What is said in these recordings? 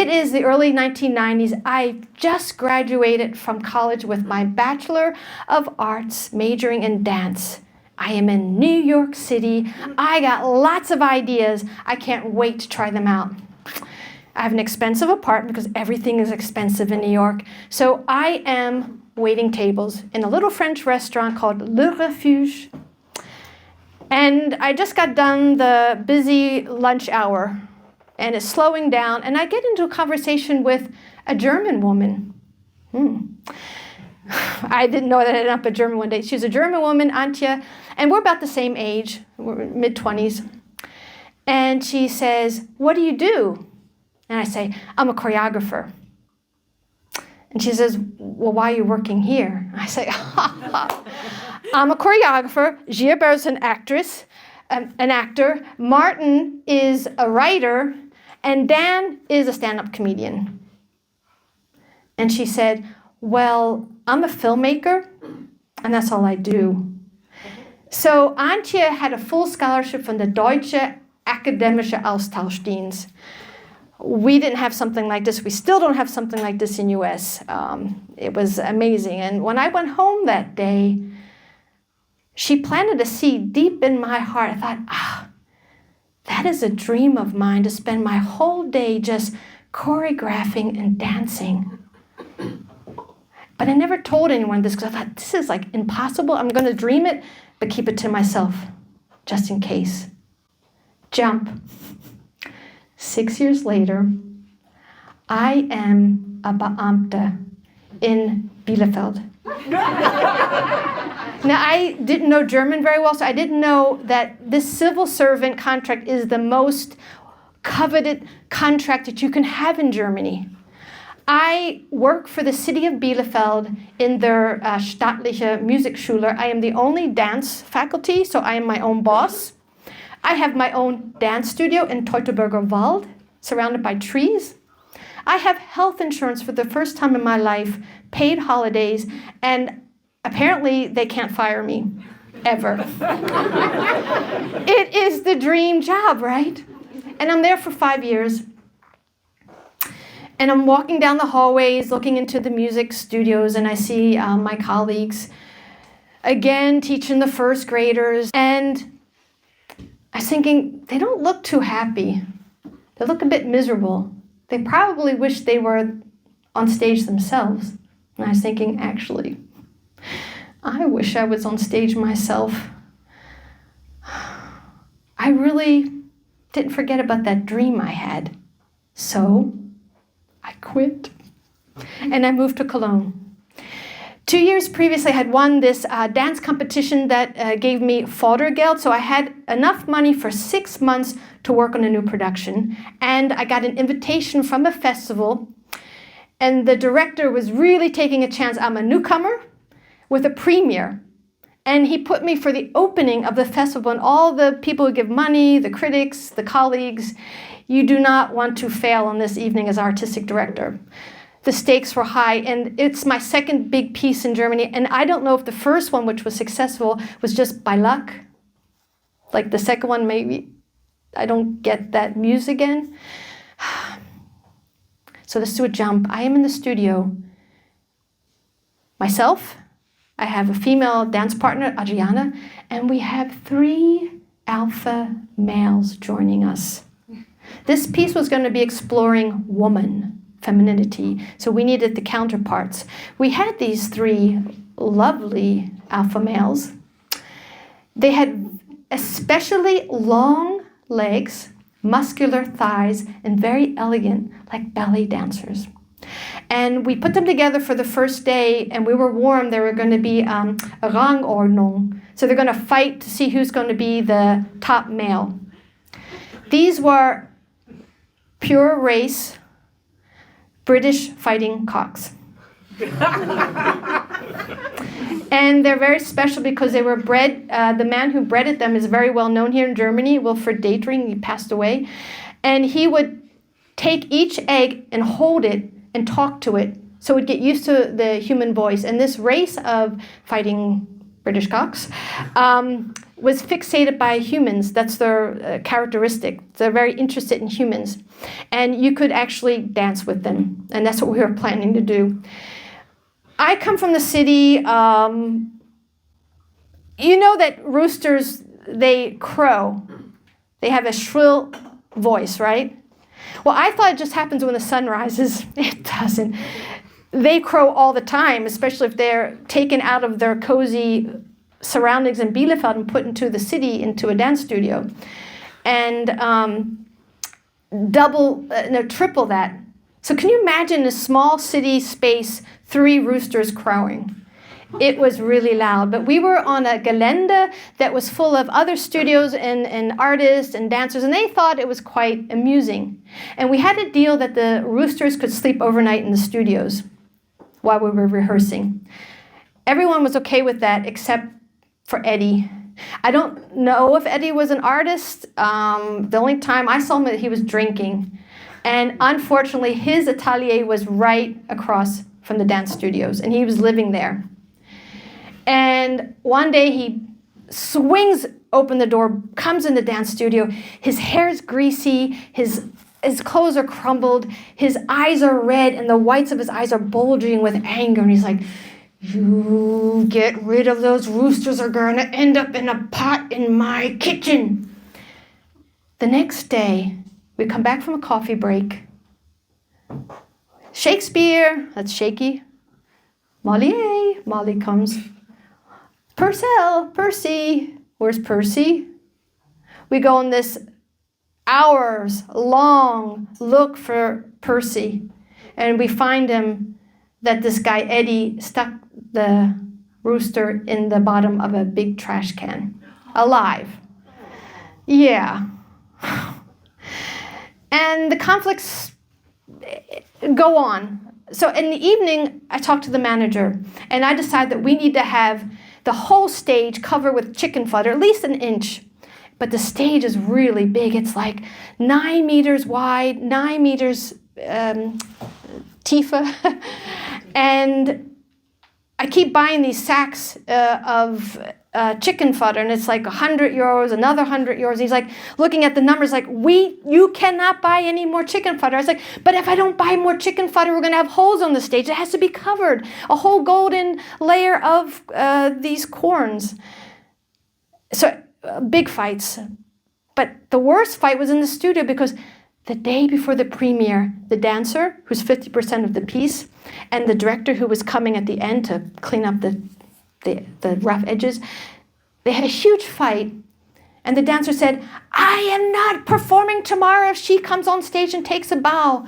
It is the early 1990s. I just graduated from college with my Bachelor of Arts, majoring in dance. I am in New York City. I got lots of ideas. I can't wait to try them out. I have an expensive apartment because everything is expensive in New York. So I am waiting tables in a little French restaurant called Le Refuge. And I just got done the busy lunch hour, and it's slowing down, and I get into a conversation with a German woman. I didn't know that I ended up a German one day. She's a German woman, Antje, and we're about the same age, we're mid-20s. And she says, "What do you do?" And I say, "I'm a choreographer." And she says, "Well, why are you working here?" I say, "I'm a choreographer. Gilbert is an actor. Martin is a writer. And Dan is a stand-up comedian." And she said, "Well, I'm a filmmaker, and that's all I do." So Antje had a full scholarship from the Deutsche Akademische Austauschdienst. We didn't have something like this. We still don't have something like this in US. It was amazing. And when I went home that day, she planted a seed deep in my heart. I thought, that is a dream of mine, to spend my whole day just choreographing and dancing. But I never told anyone this because I thought, this is like impossible. I'm going to dream it, but keep it to myself, just in case. Jump. 6 years later, I am a Beamte in Bielefeld. Now, I didn't know German very well, so I didn't know that this civil servant contract is the most coveted contract that you can have in Germany. I work for the city of Bielefeld in their staatliche Musikschule. I am the only dance faculty, so I am my own boss. I have my own dance studio in Teutoburger Wald, surrounded by trees. I have health insurance for the first time in my life, paid holidays, and apparently they can't fire me, ever. It is the dream job, right? And I'm there for 5 years. And I'm walking down the hallways, looking into the music studios, and I see my colleagues, again, teaching the first graders. And I was thinking, they don't look too happy. They look a bit miserable. They probably wish they were on stage themselves. And I was thinking, actually, I wish I was on stage myself. I really didn't forget about that dream I had. So I quit and I moved to Cologne. 2 years previously, I had won this dance competition that gave me Fördergeld. So I had enough money for 6 months to work on a new production. And I got an invitation from a festival. And the director was really taking a chance. I'm a newcomer with a premiere. And he put me for the opening of the festival. And all the people who give money, the critics, the colleagues, you do not want to fail on this evening as artistic director. The stakes were high, and it's my second big piece in Germany. And I don't know if the first one, which was successful, was just by luck. Like the second one, maybe I don't get that muse again. So let's do a jump. I am in the studio. Myself, I have a female dance partner, Adriana, and we have 3 alpha males joining us. This piece was going to be exploring woman, femininity, so we needed the counterparts. We had these 3 lovely alpha males. They had especially long legs, muscular thighs, and very elegant, like ballet dancers. And we put them together for the first day, and we were warned there were going to be a Rangordnung. So they're going to fight to see who's going to be the top male. These were pure race British fighting cocks. And they're very special because they were bred, the man who bred them is very well known here in Germany, Wilfried Datering, he passed away. And he would take each egg and hold it and talk to it so it would get used to the human voice. And this race of fighting British cocks, was fixated by humans. That's their characteristic. They're very interested in humans. And you could actually dance with them. And that's what we were planning to do. I come from the city. You know that roosters, they crow. They have a shrill voice, right? Well, I thought it just happens when the sun rises. It doesn't. They crow all the time, especially if they're taken out of their cozy surroundings in Bielefeld and put into the city, into a dance studio. And triple that. So can you imagine a small city space, 3 roosters crowing? It was really loud. But we were on a gelände that was full of other studios and artists and dancers, and they thought it was quite amusing. And we had a deal that the roosters could sleep overnight in the studios while we were rehearsing. Everyone was okay with that except for Eddie. I don't know if Eddie was an artist. The only time I saw him, he was drinking. And unfortunately, his atelier was right across from the dance studios, and he was living there. And one day he swings open the door, comes in the dance studio. His hair's greasy, his clothes are crumbled, his eyes are red, and the whites of his eyes are bulging with anger. And he's like, "You get rid of those roosters, are going to end up in a pot in my kitchen." The next day, we come back from a coffee break. Shakespeare, that's shaky. Molly comes. Percy, where's Percy? We go on this hours-long look for Percy, and we find him that this guy Eddie stuck the rooster in the bottom of a big trash can, alive. Yeah. And the conflicts go on. So in the evening, I talked to the manager, and I decided that we need to have the whole stage covered with chicken fodder, at least an inch. But the stage is really big. It's like 9 meters wide, 9 meters Tiefe. And I keep buying these sacks of chicken fodder, and it's like 100 euros, another 100 euros. He's like looking at the numbers like, you cannot buy any more chicken fodder. I was like, but if I don't buy more chicken fodder, we're going to have holes on the stage. It has to be covered, a whole golden layer of these corns. So big fights. But the worst fight was in the studio, because the day before the premiere, the dancer, who's 50% of the piece, and the director, who was coming at the end to clean up the rough edges, they had a huge fight. And the dancer said, "I am not performing tomorrow if she comes on stage and takes a bow."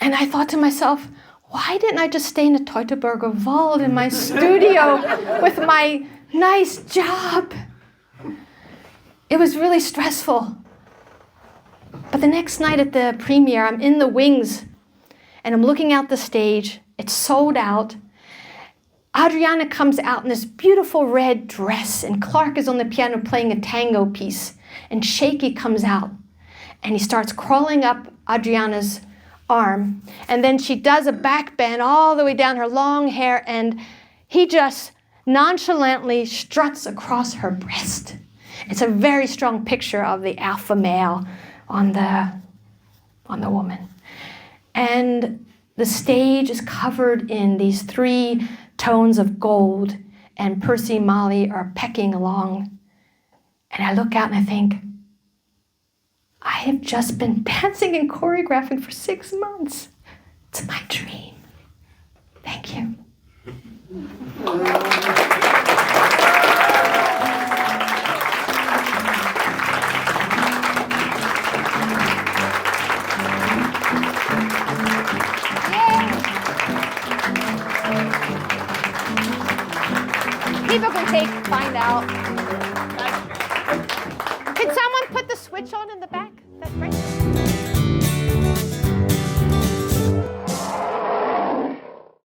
And I thought to myself, why didn't I just stay in the Teutoburger Wald in my studio with my nice job? It was really stressful. But the next night at the premiere, I'm in the wings, and I'm looking out the stage. It's sold out. Adriana comes out in this beautiful red dress, and Clark is on the piano playing a tango piece. And Shaky comes out, and he starts crawling up Adriana's arm. And then she does a back bend all the way down her long hair, and he just nonchalantly struts across her breast. It's a very strong picture of the alpha male on the woman. And the stage is covered in these 3 tones of gold, and Percy and Molly are pecking along. And I look out and I think, I have just been dancing and choreographing for 6 months. It's my dream. Thank you. People can find out. Can someone put the switch on in the back? That's great.